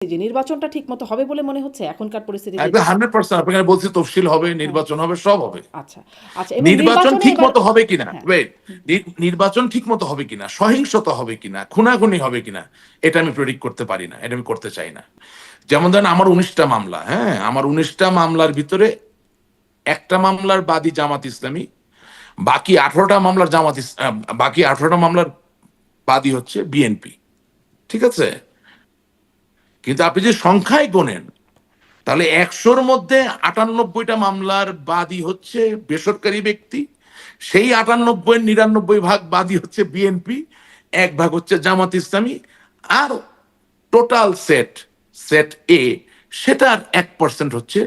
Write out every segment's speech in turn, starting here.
যে নির্বাচনটা ঠিকমতো হবে বলে মনে হচ্ছে এখনকার পরিস্থিতিতে? একদম 100%। আপনাকে বলছি তফসিল হবে, হ্যাঁ, নির্বাচন হবে, সব হবে। আচ্ছা, আচ্ছা এবং নির্বাচন নির্বাচনে ঠিক এবার মতো হবে কিনা, হ্যাঁ, ওয়েট, নির্বাচন ঠিক মতো হবে কিনা, সহিংসতা হবে কিনা, খুনাখুনি হবে কিনা, এটা আমি প্রেডিক্ট করতে পারি না, এটা আমি করতে চাই না। যেমন ধরেন আমার 19টা মামলা, হ্যাঁ, আমার 19টা মামলার ভিতরে একটা মামলার বাদী জামাত ইসলামী, বাকি 18টা মামলার বাকি 18টা মামলার বাদী হচ্ছে বিএনপি। ঠিক আছে, কিন্তু আপনি যে সংখ্যায় গোনেন, তাহলে 100-র মধ্যে 98টা মামলার বাদী হচ্ছে বেসরকারি ব্যক্তি, সেই 98-99 ভাগ বাদী হচ্ছে বিএনপি, 1 ভাগ হচ্ছে জামাত ইসলামী, আর টোটাল সেট, সেট এ, সেটার 1% হচ্ছে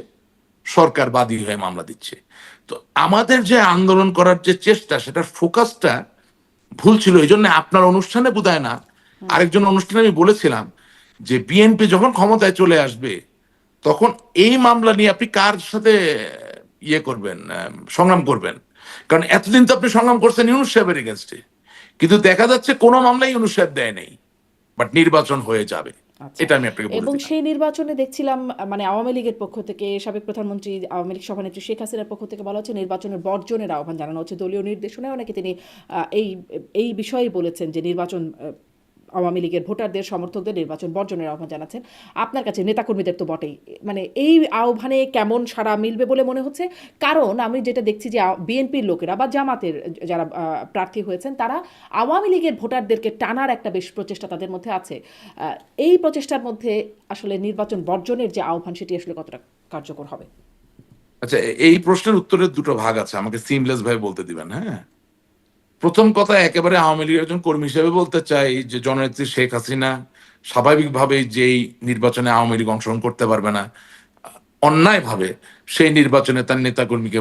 সরকার বাদী হয়ে মামলা দিচ্ছে। তো আমাদের যে আন্দোলন করার যে চেষ্টা, সেটার ফোকাসটা ভুল ছিল। এই জন্য আপনার অনুষ্ঠানে বোধহয় না, আরেকজন অনুষ্ঠানে আমি বলেছিলাম যে বিএনপি যখন ক্ষমতায় চলে আসবে তখন এই মামলা নিয়ে আপনি কার সাথে ইয়ে করবেন, সংগ্রাম করবেন। কারণ এতদিন তো আপনি সংগ্রাম করছেন ইউনূস সাহেবের এগেনস্টে, কিন্তু দেখা যাচ্ছে কোনো মামলাই ইউনূস সাহেব দেয় নাই, বাট নির্বাচন হয়ে যাবে। আচ্ছা এটা আমি আপনাকে বলে এবং দিলাম। সেই নির্বাচনে দেখছিলাম মানে আওয়ামী লীগের পক্ষ থেকে সাবেক প্রধানমন্ত্রী আওয়ামী লীগ সভানেত্রী শেখ হাসিনার পক্ষ থেকে বলা হচ্ছে নির্বাচনের বর্জনের আহ্বান জানানো হচ্ছে। দলীয় নির্দেশনায় নাকি তিনি এই এই বিষয়ে বলেছেন যে নির্বাচন আওয়ামী লীগের ভোটারদের সমর্থকদের নির্বাচন বর্জনের আহ্বান জানাচ্ছেন। আপনার কাছে নেতাকর্মীদের তো বটেই, মানে এই আহ্বানে কেমন সাড়া মিলবে বলে মনে হচ্ছে? কারণ আমি যেটা দেখছি যে বিএনপির লোকেরা বা জামাতের যারা প্রার্থী হয়েছেন তারা আওয়ামী লীগের ভোটারদেরকে টানার একটা বেশ প্রচেষ্টা তাদের মধ্যে আছে। এই প্রচেষ্টার মধ্যে আসলে নির্বাচন বর্জনের যে আহ্বান সেটি আসলে কতটা কার্যকর হবে? আচ্ছা, এই প্রশ্নের উত্তরের দুটো ভাগ আছে, আমাকে সিমলেস ভাবে বলতে দিবেন। হ্যাঁ, প্রথম কথা, একেবারে আওয়ামী লীগের একজন কর্মী হিসেবে বলতে চাই যে জননেত্রী শেখ হাসিনা স্বাভাবিকভাবে যেই নির্বাচনে আওয়ামী লীগ অংশগ্রহণ করতে পারবে না, অন্যায়ভাবে সেই নির্বাচনে তার নেতাকর্মীকে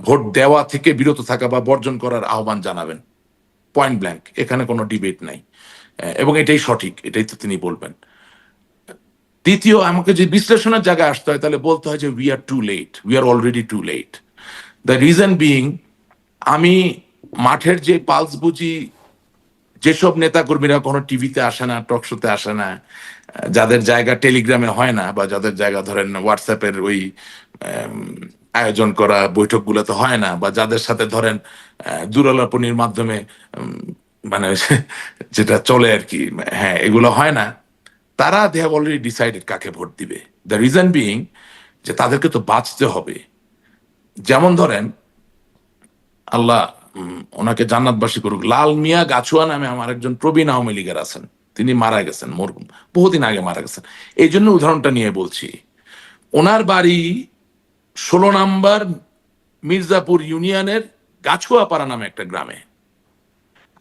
ভোট দেওয়া থেকে বিরত থাকা বা বর্জন করার আহ্বান জানাবেন, পয়েন্ট ব্ল্যাঙ্ক, এখানে কোনো ডিবেট নাই। এবং এটাই সঠিক, এটাই তো তিনি বলবেন। দ্বিতীয়, আমাকে যে বিশ্লেষণের জায়গায় আসতে হয়, তাহলে বলতে হয় যে we are too late, we are already too late. The reason being, আমি মাঠের যে পালস বুঝি, যেসব নেতাকর্মীরা কোনো টিভিতে আসে না, টক শোতে আসে না, যাদের জায়গা টেলিগ্রামে হয় না, বা যাদের জায়গা ধরেন হোয়াটসঅ্যাপের ওই আয়োজন করা বৈঠকগুলোতে হয় না, বা যাদের সাথে ধরেন দূরালাপনির মাধ্যমে মানে যেটা চলে আর কি, হ্যাঁ, এগুলো হয় না, তারা দে হ্যাভ অলরেডি ডিসাইডেড কাকে ভোট দিবে। দ্য রিজন বিইং যে তাদেরকে তো বাঁচতে হবে। যেমন ধরেন, আল্লাহ ওনাকে জান্নাতবাসী করুক, লাল মিয়া গাছুয়া নামে আমার একজন প্রবীণ আওয়ামী লীগের আছেন, তিনি মারা গেছেন, বহুদিন আগে মারা গেছেন। এই জন্য উদাহরণটা নিয়ে বলছি। ওনার বাড়ি 16 নম্বর মির্জাপুর ইউনিয়নের গাছুয়াপাড়া নামে একটা গ্রামে।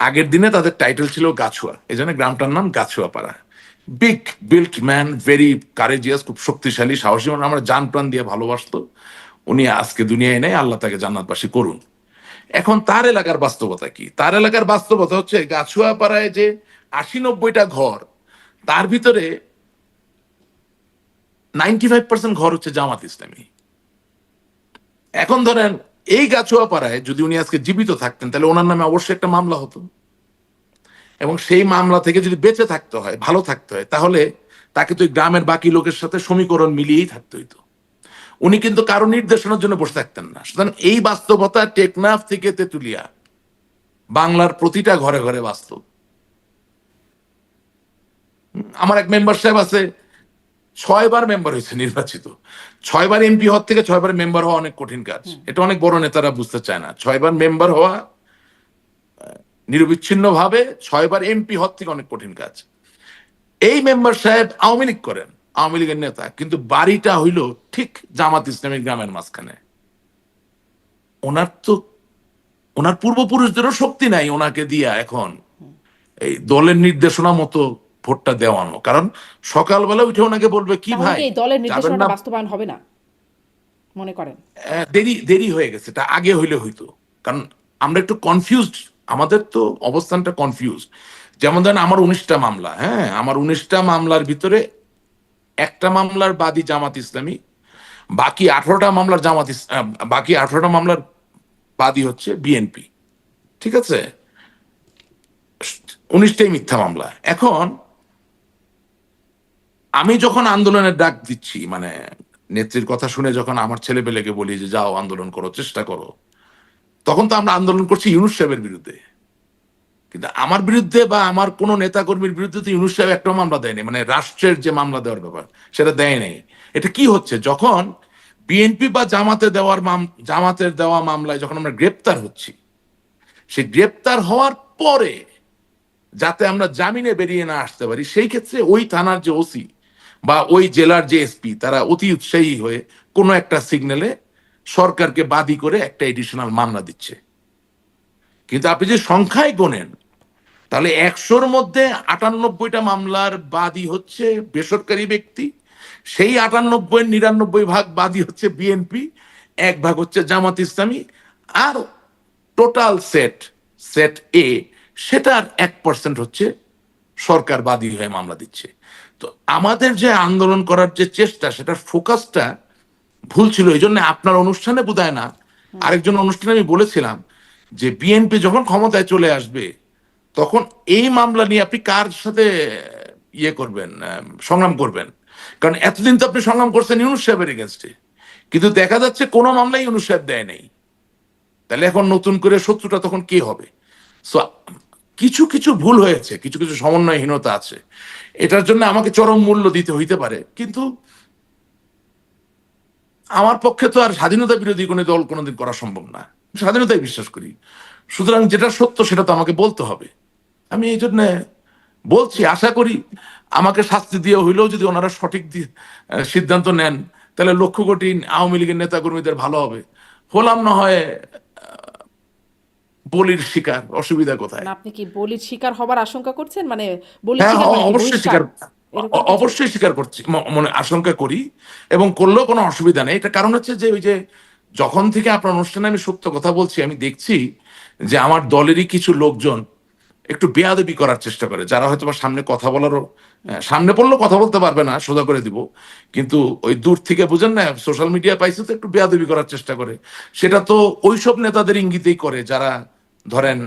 আগের দিনে তাদের টাইটেল ছিল গাছুয়া, এই জন্য গ্রামটার নাম Gachhuapara. Big built man, very courageous, খুব শক্তিশালী, সাহসী, মানে আমরা জান প্রাণ দিয়ে ভালোবাসতো। উনি আজকে দুনিয়ায় নেই, আল্লাহ তাকে জান্নাতবাসী করুন। এখন তার এলাকার বাস্তবতা কি? তার এলাকার বাস্তবতা হচ্ছে গাছুয়াপাড়ায় যে 80-90টা ঘর, তার ভিতরে 95% ঘর হচ্ছে জামাত ইসলামী। এখন ধরেন এই গাছুয়াপাড়ায় যদি উনি আজকে জীবিত থাকতেন, তাহলে ওনার নামে অবশ্যই একটা মামলা হতো, এবং সেই মামলা থেকে যদি বেঁচে থাকতে হয়, ভালো থাকতে হয়, তাহলে তাকে তো গ্রামের বাকি লোকের সাথে সমীকরণ মিলিয়েই থাকতে হইতো। উনি কিন্তু কারো নির্দেশনার জন্য বসে থাকতেন না। সুতরাং এই বাস্তবতা টেকনাফ থেকে তেতুলিয়া, বাংলার প্রতিটা ঘরে ঘরে বাস্তব। আমার এক মেম্বার সাহেব আছে, 6বার মেম্বার হয়েছে নির্বাচিত। 6বার এমপি হওয়ার থেকে 6বার মেম্বার হওয়া অনেক কঠিন কাজ, এটা অনেক বড় নেতারা বুঝতে চায় না। 6বার মেম্বার হওয়া নিরবিচ্ছিন্ন ভাবে 6বার এমপি হওয়ার থেকে অনেক কঠিন কাজ। এই মেম্বার সাহেব আওয়ামী লীগ করেন, আওয়ামী লীগের নেতা, কিন্তু বাড়িটা হইল ঠিক জামাত ইসলামী গ্রামের মাঝখানে। ওনার তো, ওনার পূর্বপুরুষদেরও শক্তি নাই ওনাকে দিয়া এখন এই দলের নির্দেশনা মতো ভোটটা দেওয়ানো। কারণ সকালবেলা উঠে ওনাকে বলবে কি তাহলে ভাই কি এই দলের যাবেন নির্দেশনাটা না, বাস্তবায়ন হবে না মনে করেন? দেরি দেরি হয়ে গেছে, এটা আগে হইলে হইতো। কারণ আমরা একটু কনফিউজড, আমাদের তো অবস্থানটা কনফিউজ। যেমন ধরেন আমার 19টা মামলা, হ্যাঁ, আমার 19টা মামলার ভিতরে একটা মামলার বাদী জামাত ইসলামী, বাকি 18টা মামলার বাকি 18টা মামলার বাদী হচ্ছে বিএনপি। ঠিক আছে, 19টাই মিথ্যা মামলা। এখন আমি যখন আন্দোলনের ডাক দিচ্ছি, মানে নেত্রীর কথা শুনে যখন আমার ছেলেপেলেকে বলি যে যাও আন্দোলন করো, চেষ্টা করো, তখন তো আমরা আন্দোলন করছি ইউনূস সাহেবের বিরুদ্ধে। কিন্তু আমার বিরুদ্ধে বা আমার কোন নেতাকর্মীর বিরুদ্ধে তো ইউনূস সাহেব একটা মামলা দেয়নি, মানে রাষ্ট্রের যে মামলা দেওয়ার ব্যাপার সেটা দেয় নাই। এটা কি হচ্ছে, যখন বিএনপি বা জামাতের দেওয়া মামলায় যখন আমরা গ্রেপ্তার হচ্ছি, সেই গ্রেপ্তার হওয়ার পরে যাতে আমরা জামিনে বেরিয়ে না আসতে পারি, সেই ক্ষেত্রে ওই থানার যে ওসি বা ওই জেলার যে এসপি তারা অতি উৎসাহী হয়ে কোনো একটা সিগন্যালে সরকারকে বাদী করে একটা এডিশনাল মামলা দিচ্ছে। কিন্তু আপনি যে সংখ্যায় গোনেন, তাহলে 100-র মধ্যে 98টা মামলার বাদী হচ্ছে বেসরকারি ব্যক্তি, সেই 98-99 ভাগ বাদী হচ্ছে বিএনপি, 1 ভাগ হচ্ছে জামাত ইসলামী, আর টোটাল সেট এ সেটার 1% হচ্ছে সরকার বাদী হয়ে মামলা দিচ্ছে। তো আমাদের যে আন্দোলন করার যে চেষ্টা, সেটার ফোকাসটা ভুল ছিল। এই জন্য আপনার অনুষ্ঠানে বোধহয় না, আরেকজন অনুষ্ঠানে আমি বলেছিলাম যে বিএনপি যখন ক্ষমতায় চলে আসবে তখন এই মামলা নিয়ে আপনি কার সাথে ইয়ে করবেন, সংগ্রাম করবেন। কারণ এতদিন তো আপনি সংগ্রাম করছেন ইউনূস সাহেবের এগেনস্টে, কিন্তু দেখা যাচ্ছে কোনো মামলাই ইউনূস সাহেব দেয় নাই। তাহলে এখন নতুন করে শত্রুটা তখন কে হবে? সো কিছু কিছু ভুল হয়েছে, কিছু কিছু সমন্বয়হীনতা আছে, এটার জন্য আমাকে চরম মূল্য দিতে হইতে পারে। কিন্তু আমার পক্ষে তো আর স্বাধীনতা বিরোধী কোনো দল কোনোদিন করা সম্ভব না, স্বাধীনতায় বিশ্বাস করি। সুতরাং যেটা সত্য সেটা তো আমাকে বলতে হবে। আমি এই জন্য বলছি, আশা করি আমাকে শাস্তি দিয়ে হইলেও যদি ওনারা সঠিক সিদ্ধান্ত নেন, তাহলে লক্ষ কোটি আওয়ামী লীগের নেতা কর্মীদের ভালো হবে। হলাম না হয় বলির শিকার, অসুবিধা কোথায়? মানে আপনি কি বলির শিকার হবার আশঙ্কা করছেন, মানে বলির হ্যাঁ, শিকার মানে কি অবশ্যই বহিষ্কার স্বীকার, এরকম কিছু? অবশ্যই স্বীকার করছি, মনে আশঙ্কা করি, এবং করলেও কোনো অসুবিধা নেই। এটা কারণ হচ্ছে যে ওই যে যখন থেকে আপনার অনুষ্ঠানে আমি সত্য কথা বলছি, আমি দেখছি যে আমার দলেরই কিছু লোকজন একটু বেয়াদবি করার চেষ্টা করে, যারা হয়তো বা সামনে কথা বলারও, সামনে পড়লেও কথা বলতে পারবে না, সোজা করে দিব, কিন্তু ওই দূর থেকে বুঝেন না, সোশ্যাল মিডিয়া পাইছে তো একটু বেয়াদবি করার চেষ্টা করে। সেটা তো ওইসব নেতাদের ইঙ্গিতেই করে যারা ধরেন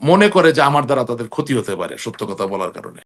মনে করে যে আমার দ্বারা তাদের ক্ষতি হতে পারে সত্য কথা বলার কারণে।